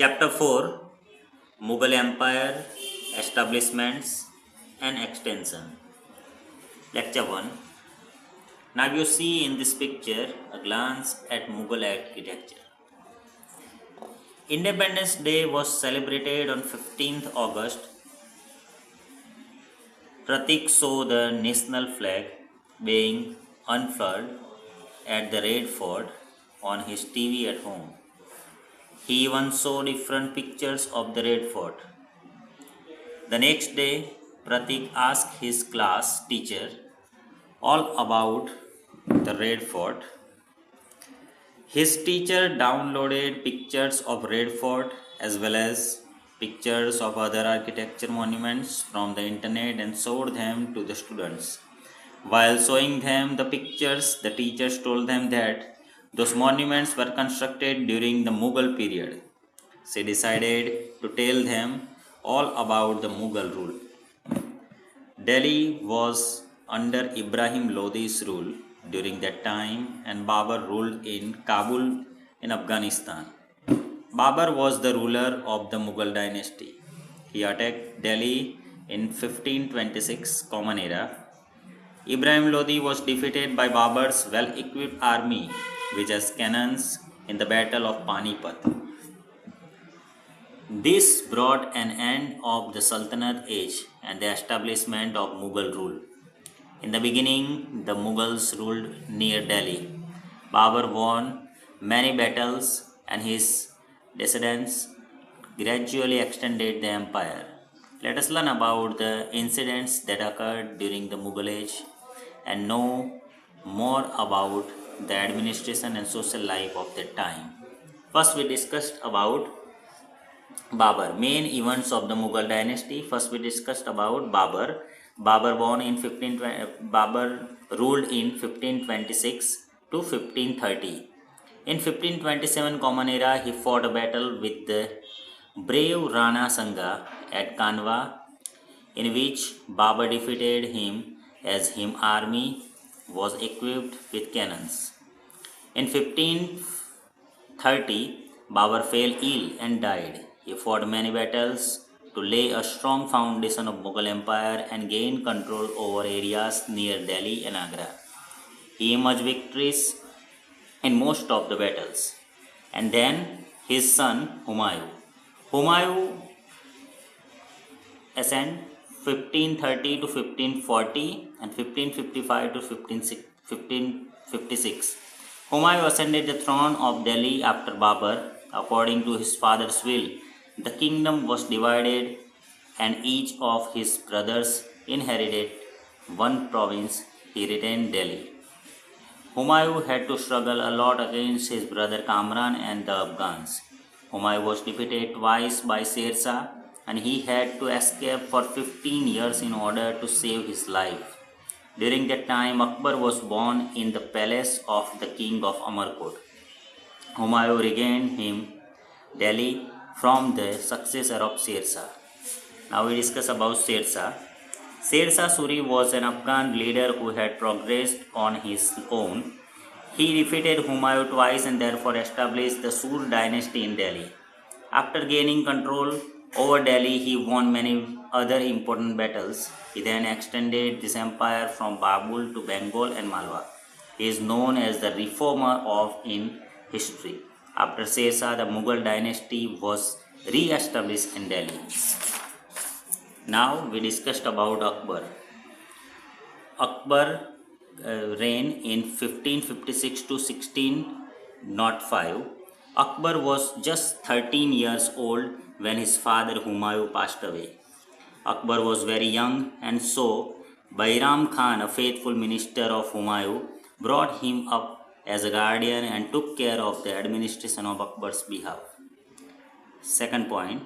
Chapter 4 Mughal Empire, Establishments and Extension. Lecture 1. Now you see in this picture a glance at Mughal architecture. Independence Day was celebrated on 15th August. Pratik saw the national flag being unfurled at the Red Fort on his TV at home. He even saw different pictures of the Red Fort. The next day, Pratik asked his class teacher all about the Red Fort. His teacher downloaded pictures of Red Fort as well as pictures of other architecture monuments from the internet and showed them to the students. While showing them the pictures, the teachers told them that those monuments were constructed during the Mughal period. She decided to tell them all about the Mughal rule. Delhi was under Ibrahim Lodi's rule during that time, and Babur ruled in Kabul in Afghanistan. Babur was the ruler of the Mughal dynasty. He attacked Delhi in 1526 Common Era. Ibrahim Lodi was defeated by Babur's well-equipped army, which has cannons, in the Battle of Panipat. This brought an end of the Sultanate age and the establishment of Mughal rule. In the beginning, the Mughals ruled near Delhi. Babur won many battles and his descendants gradually extended the empire. Let us learn about the incidents that occurred during the Mughal age and know more about the administration and social life of that time. First, we discussed about Babur, main events of the Mughal dynasty. First, we discussed about Babur. Babur ruled in 1526 to 1530. In 1527 Common Era, he fought a battle with the brave Rana Sanga at Kanwa, in which Babur defeated him as his army was equipped with cannons. In 1530, Babur fell ill and died. He fought many battles to lay a strong foundation of Mughal Empire and gain control over areas near Delhi and Agra. He emerged victorious in most of the battles. And then his son Humayun. Humayun ascended 1530 to 1540 and 1555 to 1556. Humayun ascended the throne of Delhi after Babur. According to his father's will, the kingdom was divided and each of his brothers inherited one province. He retained Delhi. Humayun had to struggle a lot against his brother Kamran and the Afghans. Humayun was defeated twice by Sher Shah and he had to escape for 15 years in order to save his life. During that time, Akbar was born in the palace of the king of Amarkot. Humayun regained Delhi from the successor of Sher Shah. Now we discuss about Sher Shah. Sher Shah Suri was an Afghan leader who had progressed on his own. He defeated Humayun twice and therefore established the Sur dynasty in Delhi. After gaining control over Delhi, he won many other important battles. He then extended this empire from Babul to Bengal and Malwa. He is known as the reformer in history. After Sher Shah, the Mughal dynasty was re-established in Delhi. Now we discussed about Akbar. Akbar reigned in 1556 to 1605. Akbar was just 13 years old when his father Humayun passed away. Akbar was very young and so Bairam Khan, a faithful minister of Humayun, brought him up as a guardian and took care of the administration of Akbar's behalf. Third point,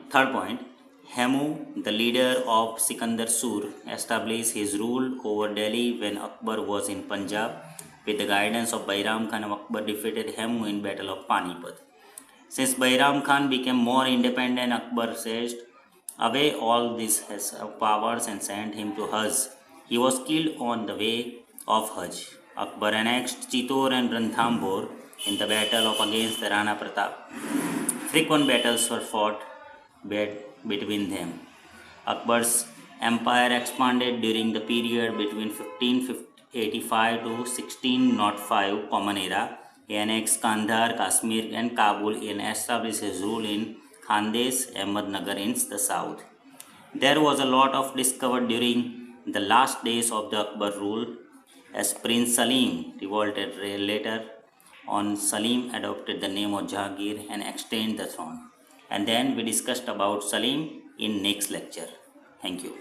Hemu, the leader of Sikandar Sur, established his rule over Delhi when Akbar was in Punjab. With the guidance of Bairam Khan, Akbar defeated Hemu in Battle of Panipat. Since Bairam Khan became more independent, Akbar seized away all these powers and sent him to Hajj. He was killed on the way of Hajj. Akbar annexed Chittor and Ranthambore in the battle against the Rana Pratap. Frequent battles were fought between them. Akbar's empire expanded during the period between 1585 to 1605 Common Era. He annexed Kandahar, Kashmir, and Kabul and established his rule in Khandes, Ahmednagar in the south. There was a lot of discovered during the last days of the Akbar rule, as Prince Salim revolted later on. Salim adopted the name of Jahangir and extended the throne. And then we discussed about Salim in next lecture. Thank you.